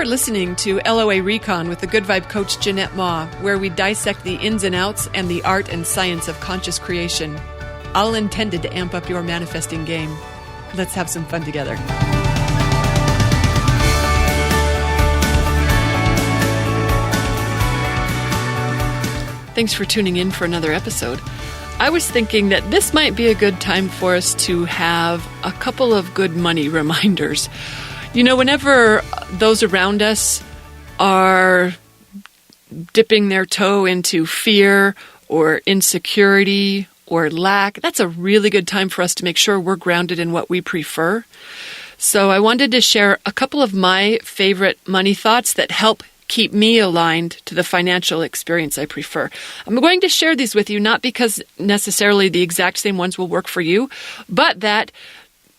are listening to LOA Recon with the Good Vibe Coach Jeanette Ma, where we dissect the ins and outs and the art and science of conscious creation, all intended to amp up your manifesting game. Let's have some fun together. Thanks for tuning in for another episode. I was thinking that this might be a good time for us to have a couple of good money reminders. You know, whenever those around us are dipping their toe into fear or insecurity or lack, that's a really good time for us to make sure we're grounded in what we prefer. So I wanted to share a couple of my favorite money thoughts that help keep me aligned to the financial experience I prefer. I'm going to share these with you, not because necessarily the exact same ones will work for you, but that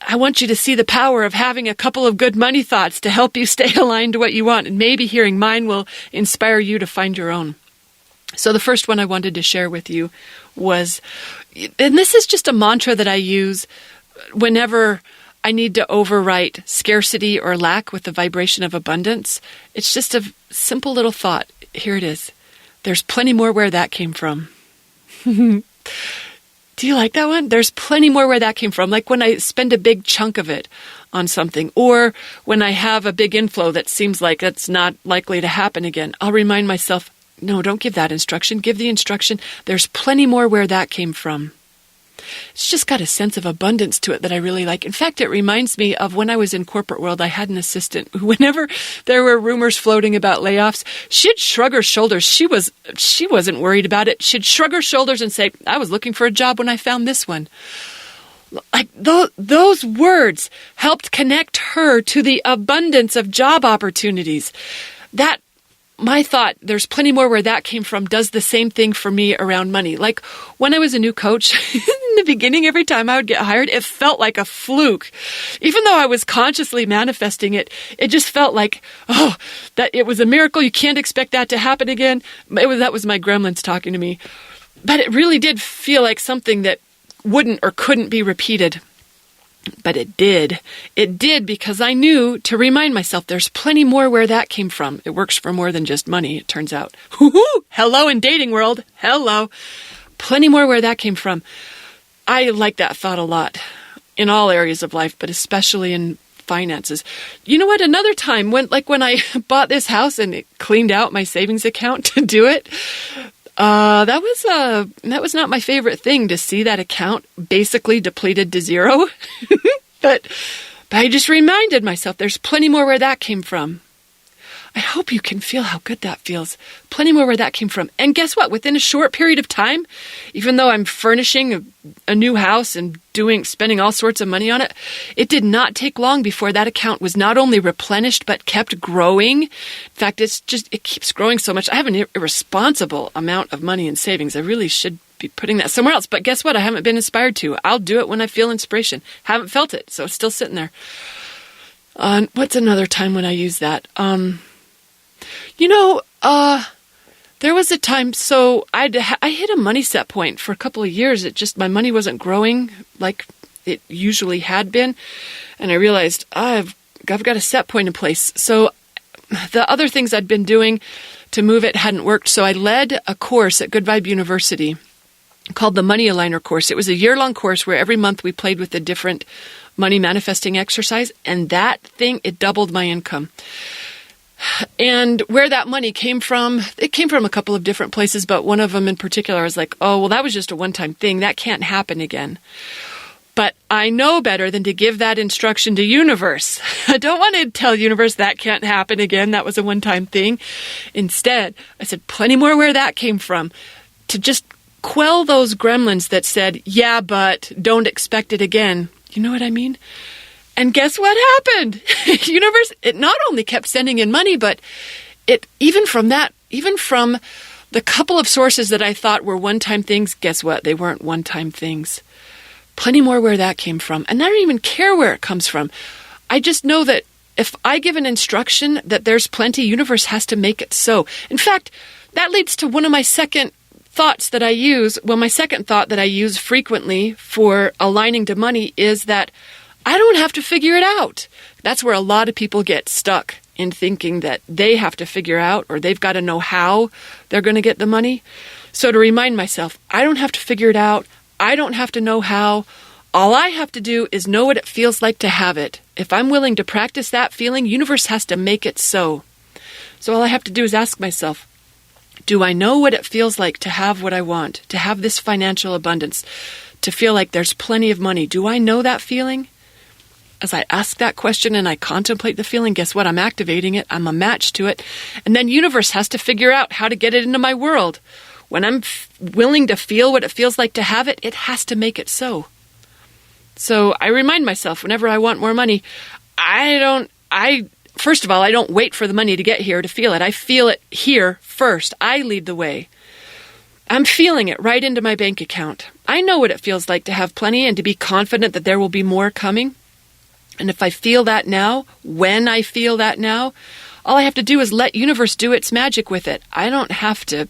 I want you to see the power of having a couple of good money thoughts to help you stay aligned to what you want. And maybe hearing mine will inspire you to find your own. So the first one I wanted to share with you was, and this is just a mantra that I use whenever I need to overwrite scarcity or lack with the vibration of abundance. It's just a simple little thought. Here it is. There's plenty more where that came from. Do you like that one? There's plenty more where that came from. Like when I spend a big chunk of it on something, or when I have a big inflow that seems like it's not likely to happen again, I'll remind myself, no, don't give that instruction. Give the instruction, there's plenty more where that came from. It's just got a sense of abundance to it that I really like. In fact, it reminds me of when I was in corporate world, I had an assistant who, whenever there were rumors floating about layoffs, she'd shrug her shoulders. She wasn't worried about it. She'd shrug her shoulders and say, I was looking for a job when I found this one. Like those words helped connect her to the abundance of job opportunities. That my thought, there's plenty more where that came from, does the same thing for me around money. Like when I was a new coach, in the beginning, every time I would get hired, it felt like a fluke. Even though I was consciously manifesting it, it just felt like, that it was a miracle. You can't expect that to happen again. That was my gremlins talking to me. But it really did feel like something that wouldn't or couldn't be repeated. But it did. It did because I knew to remind myself there's plenty more where that came from. It works for more than just money, it turns out. Hello in dating world. Hello. Plenty more where that came from. I like that thought a lot in all areas of life, but especially in finances. You know what? Another time when I bought this house and it cleaned out my savings account to do it, that was not my favorite thing, to see that account basically depleted to zero. but I just reminded myself there's plenty more where that came from. I hope you can feel how good that feels. Plenty more where that came from. And guess what? Within a short period of time, even though I'm furnishing a new house and spending all sorts of money on it, it did not take long before that account was not only replenished, but kept growing. In fact, it keeps growing so much. I have an irresponsible amount of money in savings. I really should be putting that somewhere else. But guess what? I haven't been inspired to. I'll do it when I feel inspiration. Haven't felt it, so it's still sitting there. What's another time when I use that? There was a time, so I hit a money set point for a couple of years. My money wasn't growing like it usually had been. And I realized I've got a set point in place. So the other things I'd been doing to move it hadn't worked. So I led a course at Good Vibe University called the Money Aligner course. It was a year-long course where every month we played with a different money manifesting exercise. And that thing, it doubled my income. And where that money came from, it came from a couple of different places, but one of them in particular, I was like, oh, well, that was just a one-time thing. That can't happen again. But I know better than to give that instruction to universe. I don't want to tell universe that can't happen again. That was a one-time thing. Instead, I said, plenty more where that came from, to just quell those gremlins that said, yeah, but don't expect it again. You know what I mean? And guess what happened? Universe, it not only kept sending in money, but even from the couple of sources that I thought were one-time things, guess what? They weren't one-time things. Plenty more where that came from. And I don't even care where it comes from. I just know that if I give an instruction that there's plenty, universe has to make it so. In fact, that leads to one of my second thoughts that I use. Well, my second thought that I use frequently for aligning to money is that I don't have to figure it out. That's where a lot of people get stuck in thinking that they have to figure out or they've got to know how they're going to get the money. So to remind myself, I don't have to figure it out. I don't have to know how. All I have to do is know what it feels like to have it. If I'm willing to practice that feeling, universe has to make it so. So all I have to do is ask myself, do I know what it feels like to have what I want, to have this financial abundance, to feel like there's plenty of money? Do I know that feeling? As I ask that question and I contemplate the feeling, guess what? I'm activating it. I'm a match to it. And then universe has to figure out how to get it into my world. When I'm willing to feel what it feels like to have it, it has to make it so. So I remind myself whenever I want more money, first of all, I don't wait for the money to get here to feel it. I feel it here first. I lead the way. I'm feeling it right into my bank account. I know what it feels like to have plenty and to be confident that there will be more coming. And if I feel that now, when I feel that now, all I have to do is let universe do its magic with it. I don't have to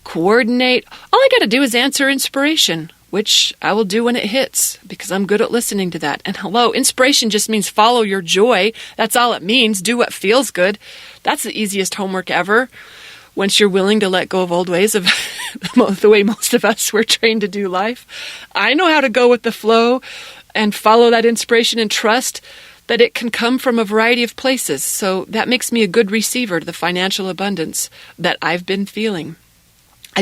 coordinate. All I got to do is answer inspiration, which I will do when it hits because I'm good at listening to that. And hello, inspiration just means follow your joy. That's all it means. Do what feels good. That's the easiest homework ever. Once you're willing to let go of old ways of the way most of us were trained to do life, I know how to go with the flow and follow that inspiration and trust that it can come from a variety of places. So that makes me a good receiver to the financial abundance that I've been feeling. I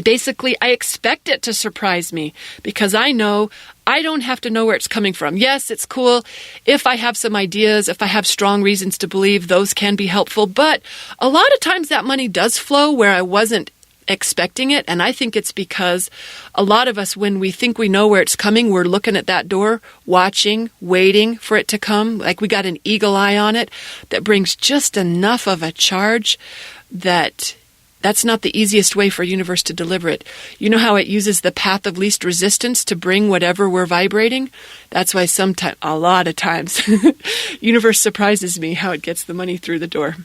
expect it to surprise me because I know I don't have to know where it's coming from. Yes, it's cool if I have some ideas, if I have strong reasons to believe, those can be helpful. But a lot of times that money does flow where I wasn't expecting it. And I think it's because a lot of us, when we think we know where it's coming, we're looking at that door, watching, waiting for it to come. Like we got an eagle eye on it that brings just enough of a charge that's not the easiest way for universe to deliver it. You know how it uses the path of least resistance to bring whatever we're vibrating? That's why a lot of times, universe surprises me how it gets the money through the door.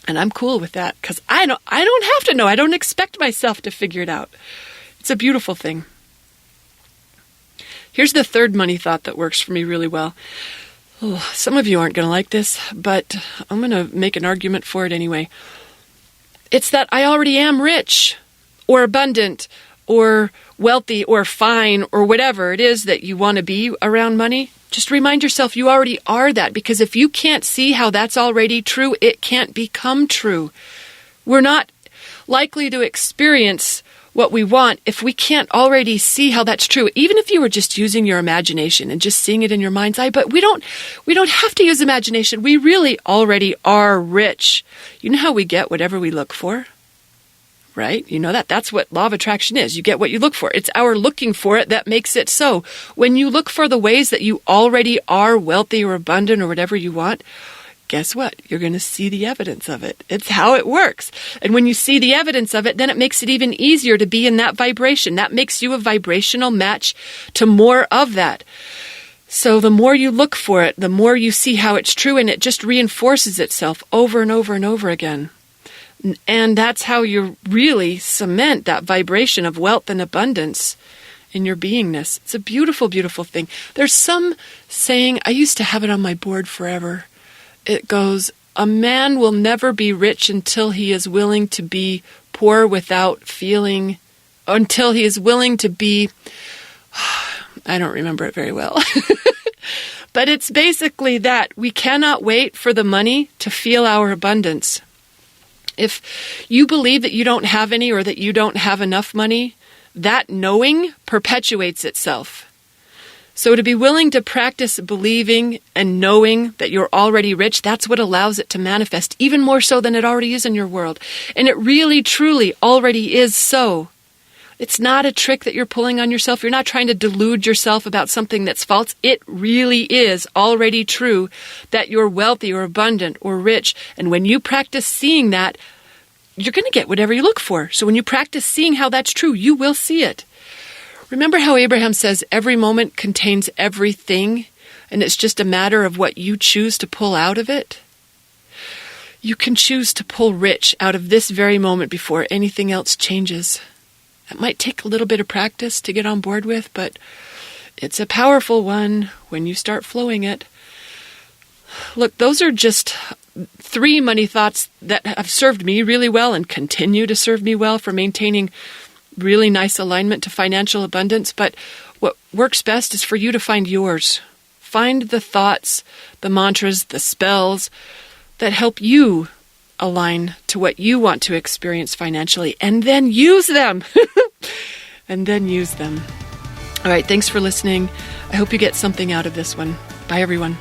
And I'm cool with that because I don't have to know. I don't expect myself to figure it out. It's a beautiful thing. Here's the third money thought that works for me really well. Oh, some of you aren't going to like this, but I'm going to make an argument for it anyway. It's that I already am rich or abundant or wealthy or fine or whatever it is that you want to be around money. Just remind yourself you already are that, because if you can't see how that's already true, it can't become true. We're not likely to experience what we want if we can't already see how that's true. Even if you were just using your imagination and just seeing it in your mind's eye, but we don't have to use imagination. We really already are rich. You know how we get whatever we look for? Right? You know that. That's what law of attraction is. You get what you look for. It's our looking for it that makes it so. When you look for the ways that you already are wealthy or abundant or whatever you want, guess what? You're going to see the evidence of it. It's how it works. And when you see the evidence of it, then it makes it even easier to be in that vibration. That makes you a vibrational match to more of that. So the more you look for it, the more you see how it's true, and it just reinforces itself over and over and over again. And that's how you really cement that vibration of wealth and abundance in your beingness. It's a beautiful, beautiful thing. There's some saying, I used to have it on my board forever. It goes, a man will never be rich until he is willing to be poor without feeling, until he is willing to be, I don't remember it very well. But it's basically that we cannot wait for the money to feel our abundance. If you believe that you don't have any or that you don't have enough money, that knowing perpetuates itself. So to be willing to practice believing and knowing that you're already rich, that's what allows it to manifest even more so than it already is in your world. And it really, truly already is so. It's not a trick that you're pulling on yourself. You're not trying to delude yourself about something that's false. It really is already true that you're wealthy or abundant or rich. And when you practice seeing that, you're going to get whatever you look for. So when you practice seeing how that's true, you will see it. Remember how Abraham says every moment contains everything, and it's just a matter of what you choose to pull out of it? You can choose to pull rich out of this very moment before anything else changes. It might take a little bit of practice to get on board with, but it's a powerful one when you start flowing it. Look, those are just 3 money thoughts that have served me really well and continue to serve me well for maintaining really nice alignment to financial abundance. But what works best is for you to find yours. Find the thoughts, the mantras, the spells that help you align to what you want to experience financially, and then use them. And then use them. All right, thanks for listening. I hope you get something out of this one. Bye, everyone.